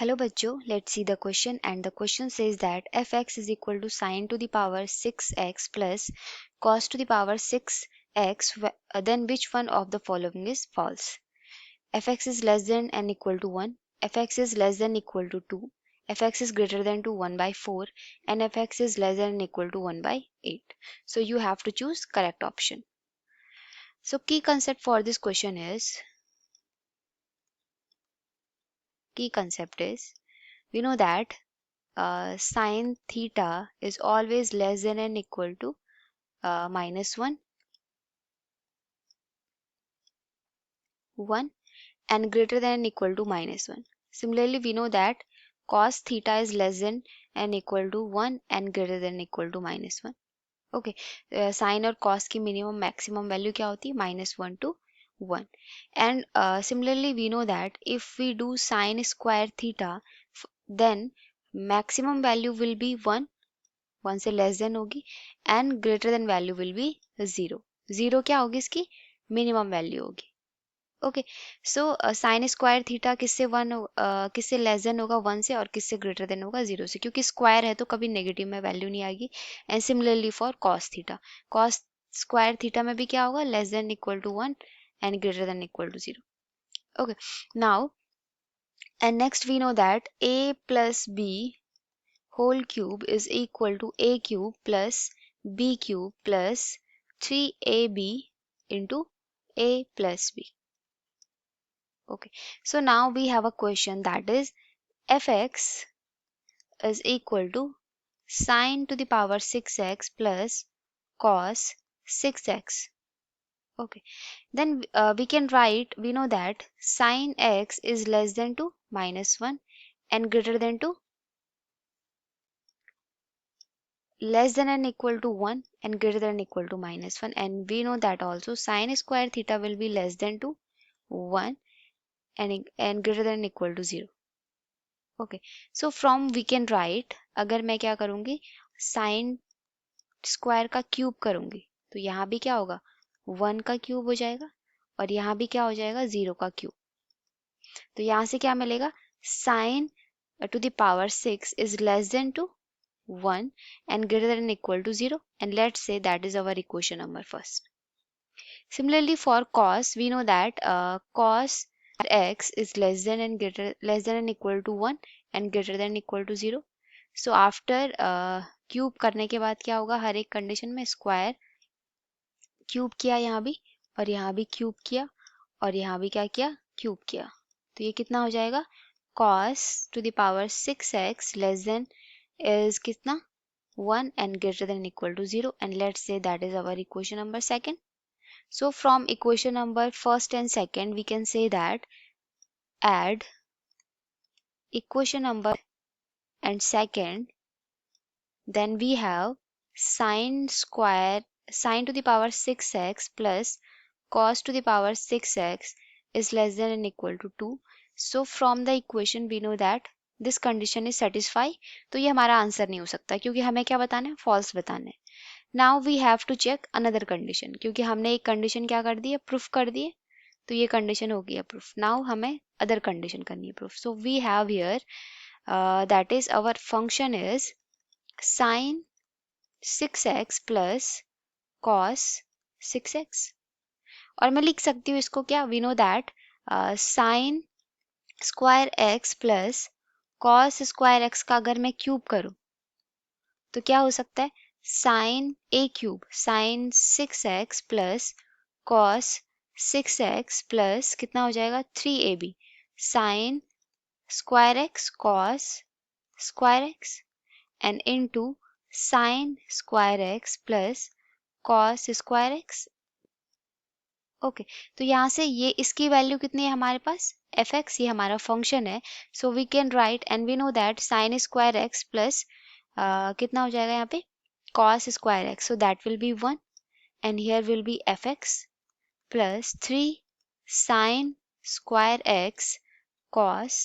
Hello बच्चों, let's see the question and the question says that fx is equal to sine to the power 6x plus cos to the power 6x, then which one of the following is false? Fx is less than and equal to 1, fx is less than equal to 2, fx is greater than to 1 by 4 and fx is less than and equal to 1 by 8. So you have to choose correct option. So key concept for this question is, we know that sine theta is always less than and equal to minus 1 and greater than and equal to minus 1. Similarly, we know that cos theta is less than and equal to 1 and greater than equal to minus 1. Okay, sine और cos की minimum maximum value क्या होती है? -1 to 1. And similarly, we know that if we do sine square theta, then maximum value will be 1 से less than होगी and greater then value will be 0 क्या होगी इसकी मिनिमम वैल्यू होगी. Okay, so sine square theta किससे less than होगा 1 से और किससे ग्रेटर देन होगा 0 से, क्योंकि स्क्वायर है तो कभी नेगेटिव में वैल्यू नहीं आएगी. And similarly for cos square theta में भी क्या होगा, less than equal to 1 and greater than equal to 0. Okay, now and next we know that a plus b whole cube is equal to a cube plus b cube plus 3ab into a plus b. Okay, so now we have a question that is fx is equal to sine to the power 6x plus cos 6x. Okay, then we can write, we know that sine x is less than to minus 1 and greater than to less than and equal to 1 and greater than equal to minus 1, and we know that also sine square theta will be less than to 1 and greater than equal to 0. Okay, so from we can write, अगर मैं क्या करूँगी sine square का cube करूँगी तो यहाँ भी क्या होगा 1 का क्यूब हो जाएगा और यहाँ भी क्या हो जाएगा 0 का क्यूब. तो यहाँ से क्या मिलेगा, sine to the power 6 is less than to 1 and greater than equal to 0, and let's say that is our equation number first. Similarly for cos, we know that cos x is less than and equal to 1 and greater than equal to 0. So after cube करने के बाद क्या होगा, हर एक condition में square cube किया यहाँ भी और यहाँ भी क्यूब किया और यहाँ भी क्या किया, क्यूब किया. तो ये कितना हो जाएगा, cos to the power 6x less than is कितना 1 and greater than equal to 0, and let's say that is our equation number second. So from equation number first and second we can say that add equation number and second, then we have sine to the power 6x plus cos to the power 6x is less than and equal to 2. So from the equation we know that this condition is satisfy. तो ये हमारा answer नहीं हो सकता क्योंकि हमें क्या बताना है, फॉल्स बताना है. Now we have to check another condition, क्योंकि हमने एक कंडीशन क्या कर दी है, प्रूफ कर दी है. तो ये कंडीशन हो गई है प्रूफ. नाउ हमें अदर कंडीशन करनी है proof. So we have here that is our function is sine 6x plus cos 6x, और मैं लिख सकती हूँ इसको क्या, we know that sine square x plus cos square x का अगर मैं क्यूब करूं तो क्या हो सकता है, sine a cube sine 6x plus cos 6x plus कितना हो जाएगा 3ab sine square x cos square x and into sine square x plus cos square x. Okay, तो यहाँ से ये इसकी वैल्यू कितनी है हमारे पास, fx, ये हमारा फंक्शन है. So we can write and we know that sine square x plus कितना हो जाएगा यहाँ पे cos square x, so that will be 1 and here will be fx plus 3 sine square x cos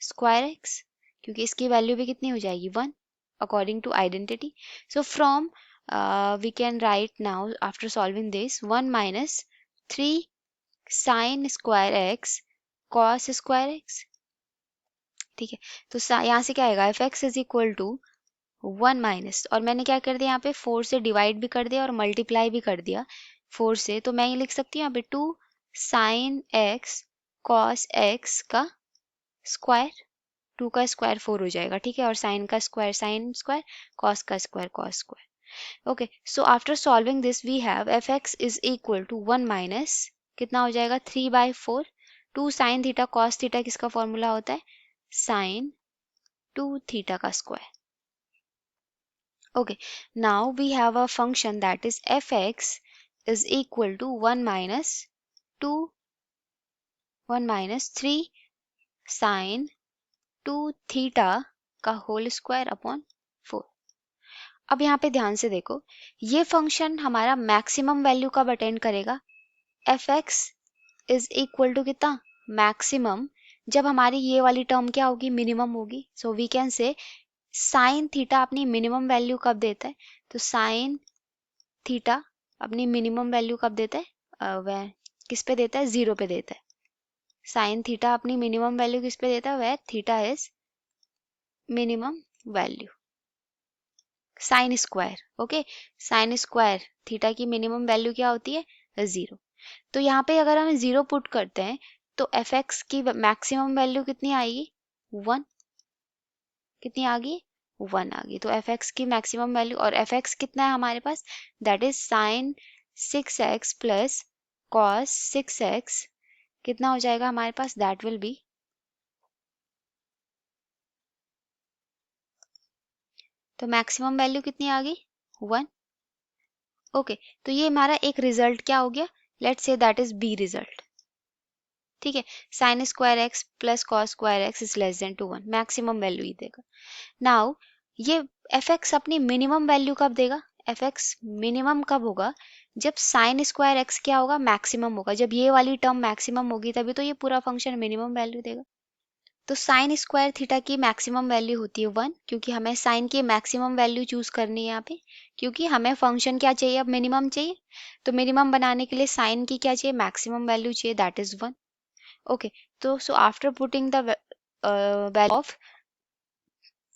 square x, क्योंकि इसकी value भी कितनी हो जाएगी 1 according to identity. So from we can write now after solving this 1 minus 3 sine square x cos square x. ठीक है, तो यहाँ से क्या आएगा, F x is equal to 1 minus, और मैंने क्या कर दिया यहाँ पे 4 से डिवाइड भी कर दिया और मल्टीप्लाई भी कर दिया 4 से, तो मैं ये लिख सकती हूँ यहाँ पे 2 साइन एक्स कॉस एक्स का स्क्वायर, 2 का स्क्वायर 4 हो जाएगा, ठीक है, और साइन का स्क्वायर साइन स्क्वायर, कॉस का square cos square. Okay, so after solving this we have F x is equal to 1 minus कितना हो जाएगा 3/4, 2 साइन थीटा कॉस थीटा किसका फॉर्मूला होता है, साइन 2 थीटा का square. Okay, now we have a function that is fx is equal to 1 minus 2 1 minus 3 sin 2 theta का whole square upon 4। अब यहाँ पे ध्यान से देखो, ये फंक्शन हमारा मैक्सिमम वैल्यू कब अटेंड करेगा, fx इज इक्वल टू कितना, मैक्सिमम, जब हमारी ये वाली टर्म क्या होगी, मिनिमम होगी। So we can say sine theta अपनी मिनिमम वैल्यू कब देता है, तो साइन थीटा अपनी मिनिमम वैल्यू कब देता है, वह किस पे देता है, 0 पे देता है। साइन थीटा अपनी मिनिमम वैल्यू किस पे देता है, वह theta is minimum value sine square. Okay, sine square theta की मिनिमम वैल्यू क्या होती है, 0। तो यहाँ पे अगर हम 0 पुट करते हैं तो एफ एक्स की मैक्सिमम वैल्यू कितनी आएगी, 1, कितनी आ गई, 1 आ गई। तो एफ एक्स की मैक्सिमम वैल्यू, और एफ एक्स कितना है हमारे पास, that is sine 6x plus cos 6x, कितना हो जाएगा हमारे पास, दैट विल बी, तो मैक्सिमम वैल्यू कितनी आ गई, 1। ओके, तो ये हमारा एक रिजल्ट क्या हो गया, let's say that is B result, ठीक है, sine square x plus cos square x is less than to 1, maximum value ही देगा। नाउ ये एफ एक्स अपनी मिनिमम वैल्यू कब देगा, एफ एक्स मिनिमम कब होगा, जब साइन स्क्वायर एक्स क्या होगा, मैक्सिमम होगा, जब ये वाली टर्म मैक्सिमम होगी तभी तो ये पूरा फंक्शन मिनिमम वैल्यू देगा। तो साइन स्क्वायर थीटा की मैक्सिमम वैल्यू होती है 1, क्योंकि हमें साइन की मैक्सिमम वैल्यू चूज करनी है यहाँ पे, क्योंकि हमें फंक्शन क्या चाहिए, अब मिनिमम चाहिए, तो मिनिमम बनाने के लिए साइन की क्या चाहिए, मैक्सिमम वैल्यू चाहिए, दैट इज 1। ओके, तो so after putting the value of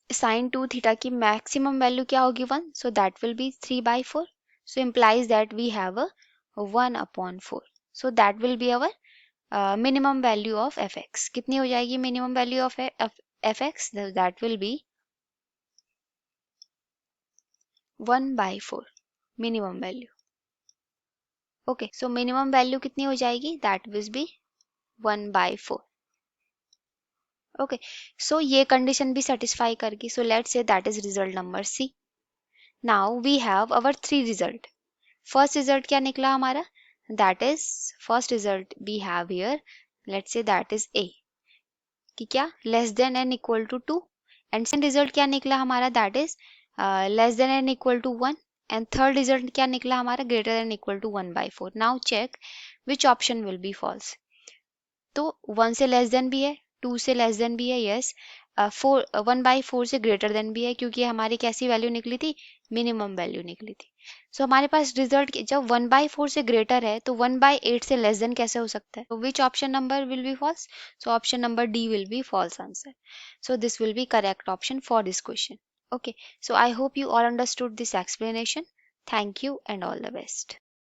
sine 2 theta की मैक्सिमम वैल्यू क्या होगी, 1, so that will be 3/4, so implies that we have a 1/4, so that will be our minimum value of F X. कितनी हो जाएगी minimum value of F X, that will be 1/4 minimum value. Okay, so minimum value कितनी हो जाएगी, that will be 1/4। Okay, so ये condition भी satisfy करगी, so let's say that is result number C. Now we have our 3 result. First result क्या निकला हमारा, that is first result we have here, let's say that is A, कि क्या less than N equal to 2, and second result क्या निकला हमारा, that is less than N equal to 1, and third result क्या निकला हमारा, greater than equal to 1/4। Now check which option will be false. तो 1 से लेस देन भी है, 2 से लेस देन भी है, यस, 1/4 से ग्रेटर देन भी है, क्योंकि हमारी कैसी वैल्यू निकली थी, मिनिमम वैल्यू निकली थी। सो हमारे पास रिजल्ट जब 1/4 से ग्रेटर है तो 1/8 से लेस देन कैसे हो सकता है, तो which option number will be false, so option number D will be false answer, so this will be correct option for this question. Okay, so I hope you all understood this explanation. Thank you and all the best.